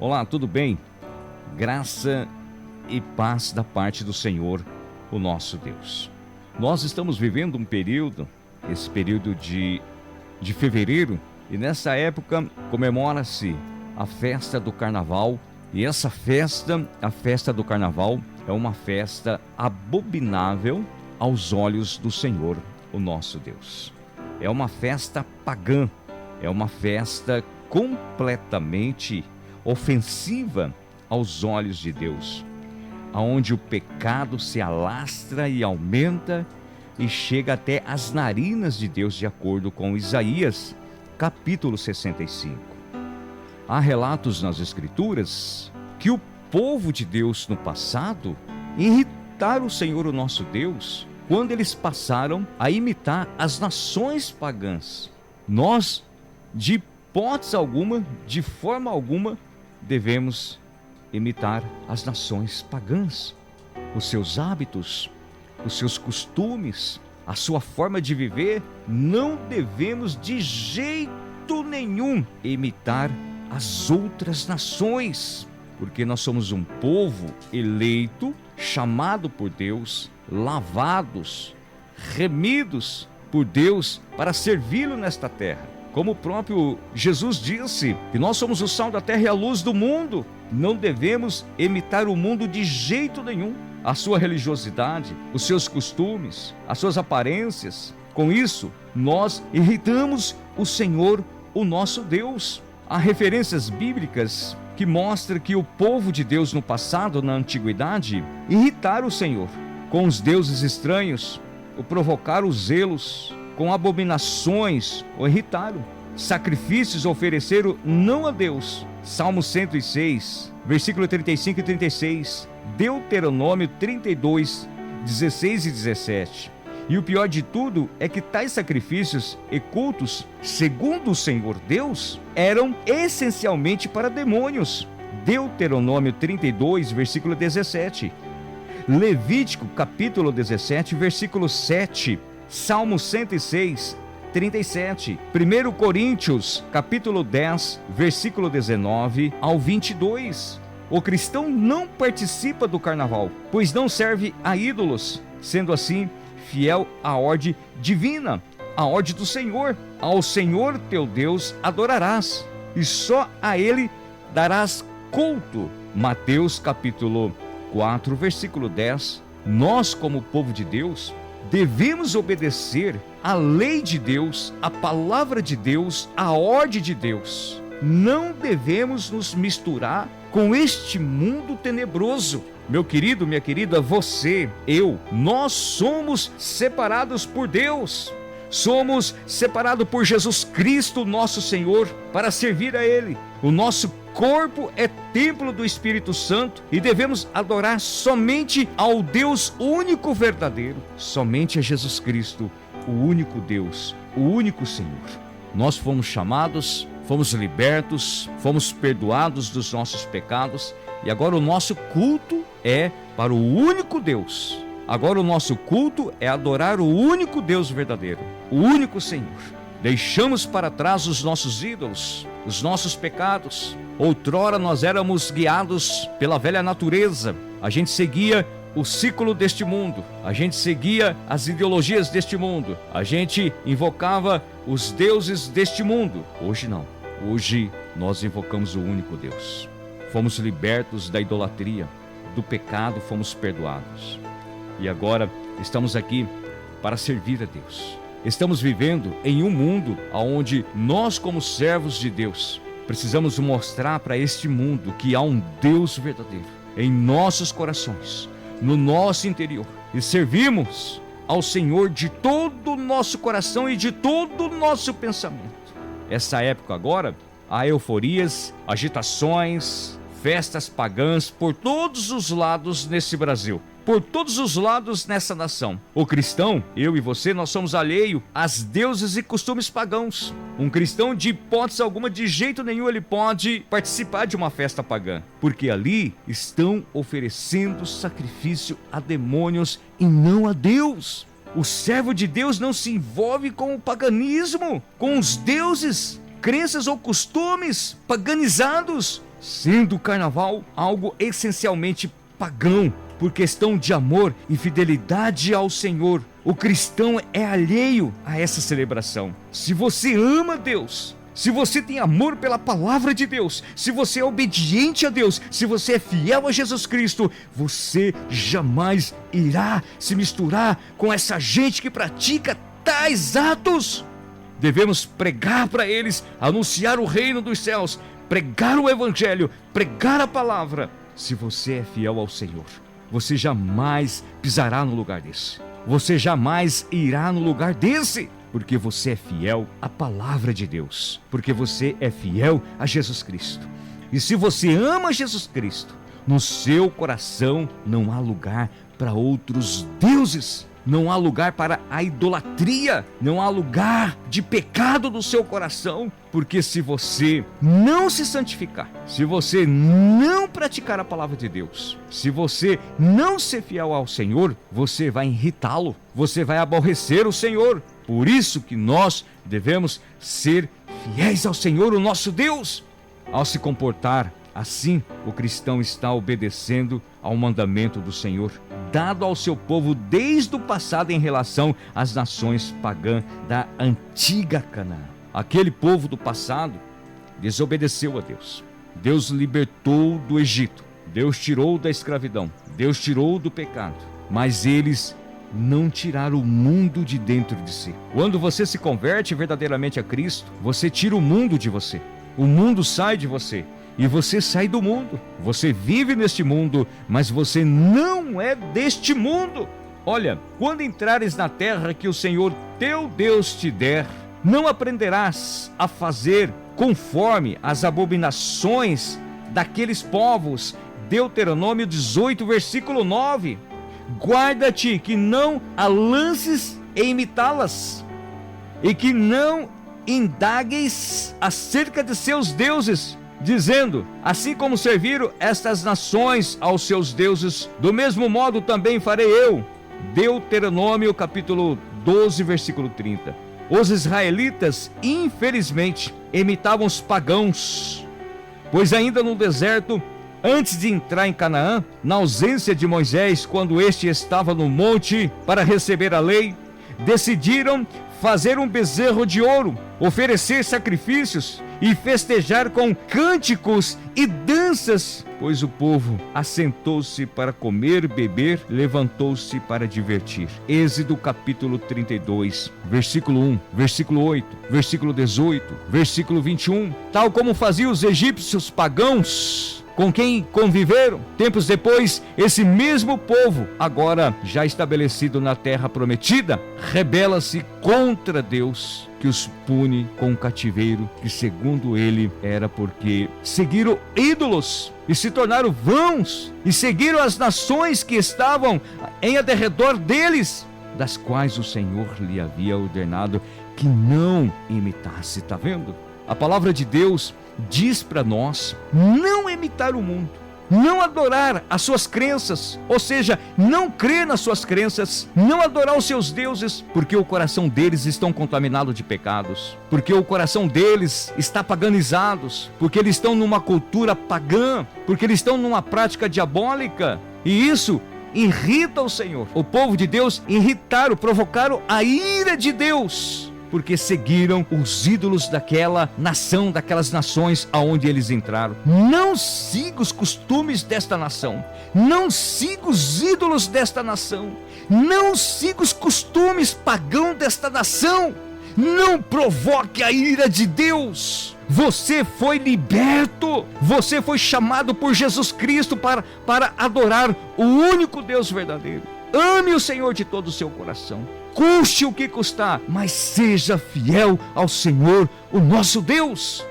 Olá, tudo bem? Graça e paz da parte do Senhor, o nosso Deus. Nós estamos vivendo um período, esse período de fevereiro, e nessa época comemora-se a festa do Carnaval. E essa festa, a festa do Carnaval, é uma festa abominável aos olhos do Senhor, o nosso Deus. É uma festa pagã, é uma festa completamente ofensiva aos olhos de Deus, aonde o pecado se alastra e aumenta e chega até as narinas de Deus, de acordo com Isaías, capítulo 65. Há relatos nas Escrituras que o povo de Deus no passado irritaram o Senhor, o nosso Deus, quando eles passaram a imitar as nações pagãs. Nós, de hipótese alguma, de forma alguma, devemos imitar as nações pagãs, os seus hábitos, os seus costumes, a sua forma de viver. Não devemos de jeito nenhum imitar as outras nações, porque nós somos um povo eleito, chamado por Deus, lavados, remidos por Deus para servi-lo nesta terra. Como o próprio Jesus disse, que nós somos o sal da terra e a luz do mundo. Não devemos imitar o mundo de jeito nenhum, a sua religiosidade, os seus costumes, as suas aparências. Com isso, nós irritamos o Senhor, o nosso Deus. Há referências bíblicas que mostram que o povo de Deus no passado, na antiguidade, irritaram o Senhor com os deuses estranhos, o provocaram os zelos, com abominações o irritaram. Sacrifícios ofereceram não a Deus. Salmo 106, versículo 35 e 36. Deuteronômio 32, 16 e 17. E o pior de tudo é que tais sacrifícios e cultos, segundo o Senhor Deus, eram essencialmente para demônios. Deuteronômio 32, versículo 17. Levítico capítulo 17, versículo 7. Salmo 106, 37, 1 Coríntios, capítulo 10, versículo 19 ao 22. O cristão não participa do carnaval, pois não serve a ídolos, sendo assim fiel à ordem divina, à ordem do Senhor. Ao Senhor teu Deus adorarás, e só a Ele darás culto. Mateus capítulo 4, versículo 10. Nós, como povo de Deus, devemos obedecer à lei de Deus, à palavra de Deus, à ordem de Deus. Não devemos nos misturar com este mundo tenebroso. Meu querido, minha querida, você, eu, nós somos separados por Deus. Somos separados por Jesus Cristo, nosso Senhor, para servir a Ele. O nosso corpo é templo do Espírito Santo e devemos adorar somente ao Deus único verdadeiro, somente a Jesus Cristo, o único Deus, o único Senhor. Nós fomos chamados, fomos libertos, fomos perdoados dos nossos pecados e agora o nosso culto é para o único Deus. Agora o nosso culto é adorar o único Deus verdadeiro, o único Senhor. Deixamos para trás os nossos ídolos, os nossos pecados. Outrora nós éramos guiados pela velha natureza. A gente seguia o ciclo deste mundo. A gente seguia as ideologias deste mundo. A gente invocava os deuses deste mundo. Hoje não. Hoje nós invocamos o único Deus. Fomos libertos da idolatria, do pecado, fomos perdoados. E agora estamos aqui para servir a Deus. Estamos vivendo em um mundo onde nós, como servos de Deus, precisamos mostrar para este mundo que há um Deus verdadeiro em nossos corações, no nosso interior. E servimos ao Senhor de todo o nosso coração e de todo o nosso pensamento. Essa época agora, há euforias, agitações, festas pagãs por todos os lados nesse Brasil. Por todos os lados nessa nação. O cristão, eu e você, nós somos alheio às deuses e costumes pagãos. Um cristão, de hipótese alguma, de jeito nenhum, ele pode participar de uma festa pagã, porque ali estão oferecendo sacrifício a demônios e não a Deus. O servo de Deus não se envolve com o paganismo, com os deuses, crenças ou costumes paganizados. sendo o carnaval algo essencialmente pagão, por questão de amor e fidelidade ao Senhor. O cristão é alheio a essa celebração. Se você ama Deus, se você tem amor pela palavra de Deus, se você é obediente a Deus, se você é fiel a Jesus Cristo, você jamais irá se misturar com essa gente que pratica tais atos. Devemos pregar para eles, anunciar o reino dos céus, pregar o evangelho, pregar a palavra. Se você é fiel ao Senhor, você jamais pisará no lugar desse. Você jamais irá no lugar desse, porque você é fiel à palavra de Deus, porque você é fiel a Jesus Cristo. E se você ama Jesus Cristo, no seu coração não há lugar para outros deuses. Não há lugar para a idolatria, não há lugar de pecado no seu coração, porque se você não se santificar, se você não praticar a palavra de Deus, se você não ser fiel ao Senhor, você vai irritá-lo, você vai aborrecer o Senhor. Por isso que nós devemos ser fiéis ao Senhor, o nosso Deus. Ao se comportar assim, o cristão está obedecendo ao mandamento do Senhor, dado ao seu povo desde o passado em relação às nações pagãs da antiga Canaã. Aquele povo do passado desobedeceu a Deus. Deus libertou do Egito, Deus tirou da escravidão, Deus tirou do pecado, mas eles não tiraram o mundo de dentro de si. Quando você se converte verdadeiramente a Cristo, você tira o mundo de você. O mundo sai de você. E você sai do mundo. Você vive neste mundo, mas você não é deste mundo. Olha, quando entrares na terra que o Senhor teu Deus te der, não aprenderás a fazer conforme as abominações daqueles povos. Deuteronômio 18, versículo 9. Guarda-te que não a lances em imitá-las, e que não indagues acerca de seus deuses, dizendo: assim como serviram estas nações aos seus deuses, do mesmo modo também farei eu. Deuteronômio capítulo 12, versículo 30. Os israelitas, infelizmente, imitavam os pagãos, pois ainda no deserto, antes de entrar em Canaã, na ausência de Moisés, quando este estava no monte para receber a lei, decidiram fazer um bezerro de ouro, oferecer sacrifícios e festejar com cânticos e danças, pois o povo assentou-se para comer e beber, levantou-se para divertir. Êxodo capítulo 32, versículo 1, versículo 8, versículo 18, versículo 21. Tal como faziam os egípcios pagãos com quem conviveram, tempos depois, esse mesmo povo, agora já estabelecido na terra prometida, rebela-se contra Deus, que os pune com o cativeiro, que segundo ele era porque seguiram ídolos e se tornaram vãos, e seguiram as nações que estavam em derredor deles, das quais o Senhor lhe havia ordenado que não imitasse. Está vendo? A palavra de Deus diz para nós não imitar o mundo, não adorar as suas crenças, ou seja, não crer nas suas crenças, não adorar os seus deuses, porque o coração deles está contaminado de pecados, porque o coração deles está paganizado, porque eles estão numa cultura pagã, porque eles estão numa prática diabólica, e isso irrita o Senhor. O povo de Deus irritaram, provocaram a ira de Deus, porque seguiram os ídolos daquela nação, daquelas nações aonde eles entraram. Não siga os costumes desta nação, não siga os ídolos desta nação, não siga os costumes pagãos desta nação, não provoque a ira de Deus. Você foi liberto, você foi chamado por Jesus Cristo para adorar o único Deus verdadeiro. Ame o Senhor de todo o seu coração, custe o que custar, mas seja fiel ao Senhor, o nosso Deus.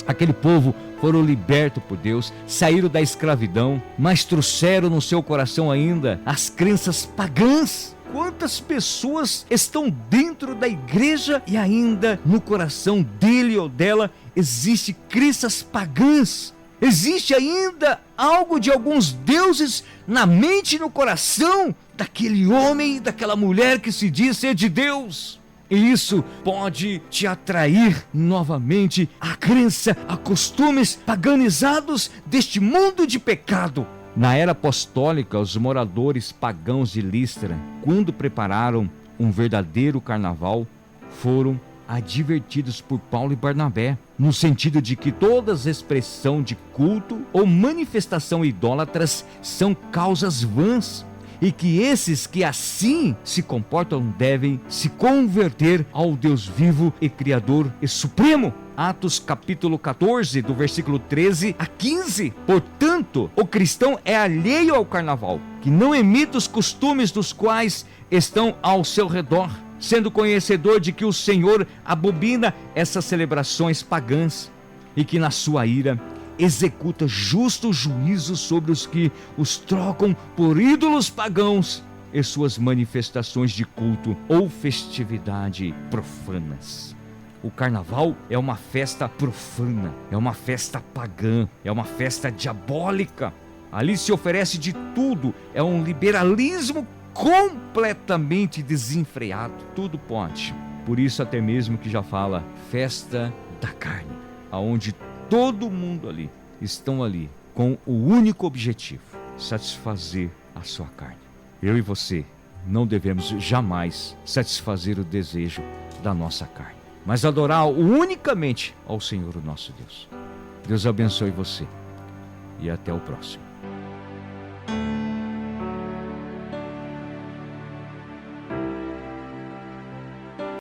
Aquele povo foram libertos por Deus, saíram da escravidão, mas trouxeram no seu coração ainda as crenças pagãs. Quantas pessoas estão dentro da igreja e ainda no coração dele ou dela existe crenças pagãs? Existe ainda algo de alguns deuses na mente e no coração daquele homem e daquela mulher que se diz ser de Deus. E isso pode te atrair novamente à crença, a costumes paganizados deste mundo de pecado. Na era apostólica, os moradores pagãos de Listra, quando prepararam um verdadeiro carnaval, foram advertidos por Paulo e Barnabé, no sentido de que toda expressão de culto ou manifestação idólatras são causas vãs, e que esses que assim se comportam devem se converter ao Deus vivo e Criador e Supremo. Atos capítulo 14, do versículo 13 a 15. Portanto, o cristão é alheio ao carnaval, que não imita os costumes dos quais estão ao seu redor, sendo conhecedor de que o Senhor abomina essas celebrações pagãs e que na sua ira executa justo juízo sobre os que os trocam por ídolos pagãos e suas manifestações de culto ou festividade profanas. O carnaval é uma festa profana, é uma festa pagã, é uma festa diabólica. Ali se oferece de tudo, é um liberalismo completamente desenfreado. Tudo pode. Por isso até mesmo que já fala festa da carne, aonde todo mundo ali estão ali com o único objetivo: satisfazer a sua carne. Eu e você não devemos jamais satisfazer o desejo da nossa carne, mas adorar unicamente ao Senhor, o nosso Deus. Deus abençoe você e até o próximo.